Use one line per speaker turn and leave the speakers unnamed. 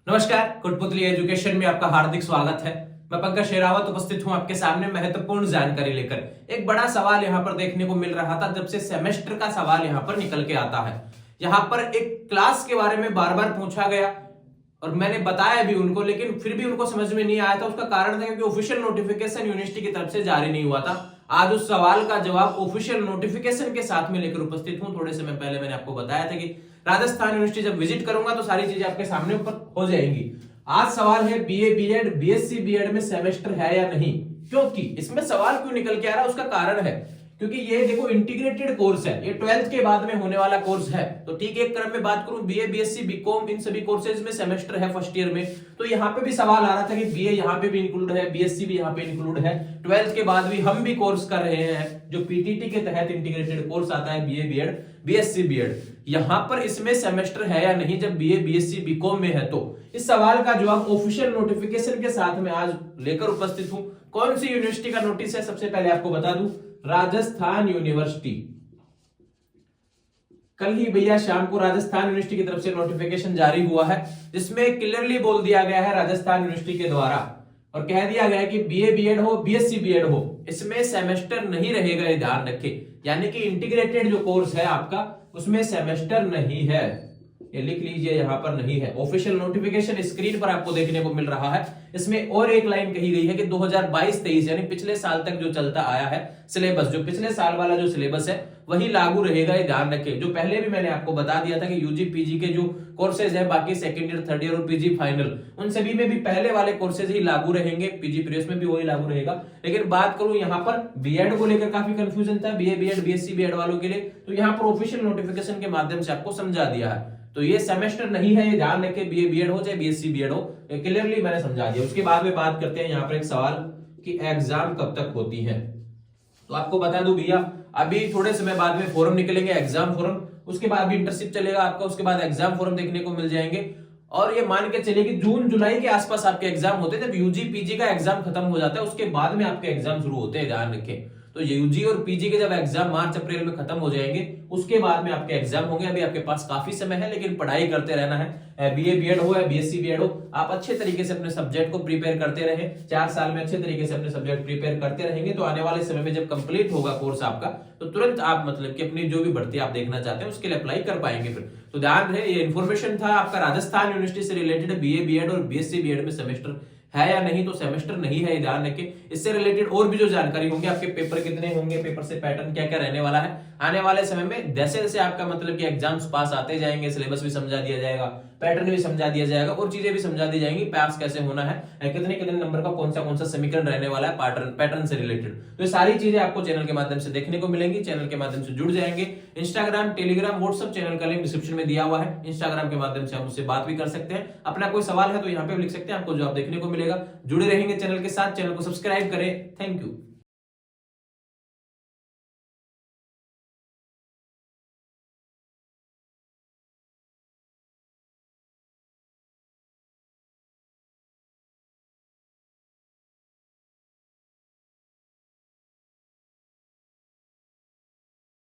नमस्कार, कठपुतली एजुकेशन में आपका हार्दिक स्वागत है। मैं पंकज शेरावत उपस्थित हूं आपके सामने महत्वपूर्ण जानकारी लेकर। एक बड़ा सवाल यहां पर देखने को मिल रहा था, जब से सेमेस्टर का सवाल यहां पर निकल के आता है। यहां पर एक क्लास के बारे में बार बार पूछा गया और मैंने बताया भी उनको, लेकिन फिर भी उनको समझ में नहीं आया था। उसका कारण था क्योंकि ऑफिशियल नोटिफिकेशन यूनिवर्सिटी की तरफ से जारी नहीं हुआ था। आज उस सवाल का जवाब ऑफिशियल नोटिफिकेशन के साथ में लेकर उपस्थित हूं। थोड़े समय पहले मैंने आपको बताया था कि राजस्थान यूनिवर्सिटी जब विजिट करूंगा तो सारी चीजें आपके सामने ऊपर हो जाएंगी। आज सवाल है बीए बीएड बीएससी बीएड में सेमेस्टर है या नहीं। क्योंकि इसमें सवाल क्यों निकल के आ रहा है उसका कारण है, क्योंकि ये देखो इंटीग्रेटेड कोर्स है, ये 12th के बाद में होने वाला कोर्स है। तो ठीक एक क्रम में बात करूं, बीए बीएससी बीकॉम इन सभी कोर्सेज में सेमेस्टर है फर्स्ट ईयर में। तो यहाँ पे भी सवाल आ रहा था कि बीए यहाँ पे भी इंक्लूड है, बीएससी भी यहाँ पे इंक्लूड है। 12th के बाद भी हम भी कोर्स कर रहे हैं जो पीटीटी के तहत इंटीग्रेटेड कोर्स आता है, बीए बीएड बीएससी बीएड। यहां पर इसमें सेमेस्टर है या नहीं जब बीए बीएससी बीकॉम में है। तो इस सवाल का जवाब ऑफिशियल नोटिफिकेशन के साथ में आज लेकर उपस्थित हूं। कौन सी यूनिवर्सिटी का नोटिस है सबसे पहले आपको बता दूं, राजस्थान यूनिवर्सिटी। कल ही भैया शाम को राजस्थान यूनिवर्सिटी की तरफ से नोटिफिकेशन जारी हुआ है, जिसमें क्लियरली बोल दिया गया है राजस्थान यूनिवर्सिटी के द्वारा और कह दिया गया है कि बीए बीएड हो बीएससी बीएड हो, इसमें सेमेस्टर नहीं रहेगा, ये ध्यान रखें। यानी कि इंटीग्रेटेड जो कोर्स है आपका उसमें सेमेस्टर नहीं है, ये लिख लीजिए, यहां पर नहीं है। ऑफिशियल नोटिफिकेशन स्क्रीन पर आपको देखने को मिल रहा है। इसमें और एक लाइन कही गई है कि 2022-23 यानी पिछले साल तक जो चलता आया है सिलेबस, जो पिछले साल वाला जो सिलेबस है वही लागू रहेगा, ये ध्यान रखें। जो पहले भी मैंने आपको बता दिया था कि यूजी पीजी के जो कोर्सेज है, बाकी सेकंड ईयर थर्ड ईयर और पीजी फाइनल, उन सभी में भी पहले वाले कोर्सेज ही लागू रहेंगे, पीजी प्रीवियस में भी वही लागू रहेगा। लेकिन बात करूं यहाँ पर बीएड को लेकर काफी कंफ्यूजन था बीए बीएड बीएससी बीएड वालों के लिए, तो यहाँ पर ऑफिशियल नोटिफिकेशन के माध्यम से आपको समझा दिया है। तो ये सेमेस्टर नहीं है, ये ध्यान रखें। बीए बीएड हो चाहे बीएससी बीएड हो, क्लियरली मैंने समझा दिया। उसके बाद में बात करते हैं यहाँ पर एक सवाल कि एग्जाम कब तक होती है। तो आपको बता दूं भैया, अभी थोड़े समय बाद में फॉर्म निकलेंगे, एग्जाम फॉर्म, उसके बाद भी इंटर्नशिप चलेगा आपका, उसके बाद एग्जाम फॉर्म देखने को मिल जाएंगे। और ये मान के चलिए कि जून जुलाई के आसपास आपके एग्जाम होते हैं, जब यूजी पीजी का एग्जाम खत्म हो जाता है उसके बाद में आपके एग्जाम शुरू होते हैं, ध्यान रखें। तो यूजी और पीजी के जब एग्जाम मार्च अप्रैल में खत्म हो जाएंगे उसके बाद में आपके एग्जाम होंगे। अभी आपके पास काफी समय है, लेकिन पढ़ाई करते रहना है। बीए बीएड हो या बीएससी बीएड हो, आप अच्छे तरीके से अपने सब्जेक्ट को प्रिपेयर करते रहे। 4 साल में अच्छे तरीके से अपने सब्जेक्ट प्रिपेयर करते रहेंगे तो आने वाले समय में जब कंप्लीट होगा कोर्स आपका, तो तुरंत आप मतलब कि अपनी जो भी भर्ती आप देखना चाहते हैं उसके लिए अप्लाई कर पाएंगे फिर। तो ध्यान रहे, ये इन्फॉर्मेशन था आपका राजस्थान यूनिवर्सिटी से रिलेटेड। बीए बीएड और बीएससी बीएड में सेमेस्टर है या नहीं, तो सेमेस्टर नहीं है, ध्यान रखें। इससे रिलेटेड और भी जो जानकारी होंगी, आपके पेपर कितने होंगे, पेपर से पैटर्न क्या क्या रहने वाला है, आने वाले समय में जैसे जैसे आपका मतलब कि एग्जाम्स पास आते जाएंगे, सिलेबस भी समझा दिया जाएगा, पैटर्न भी समझा दिया जाएगा और चीजें भी समझा दी जाएंगी, पास कैसे होना है, कितने कितने नंबर का कौन सा समीकरण रहने वाला है पैटर्न से रिलेटेड। तो ये सारी चीजें आपको चैनल के माध्यम से देखने को मिलेंगी। चैनल के माध्यम से जुड़ जाएंगे। इंस्टाग्राम टेलीग्राम व्हाट्सएप चैनल का लिंक डिस्क्रिप्शन में दिया हुआ है। इंस्टाग्राम के माध्यम से हम उससे बात भी कर सकते हैं। अपना कोई सवाल है तो यहाँ पे लिख सकते हैं, आपको जवाब देखने को मिलेगा। जुड़े रहेंगे चैनल के साथ, चैनल को सब्सक्राइब करें। Thank you.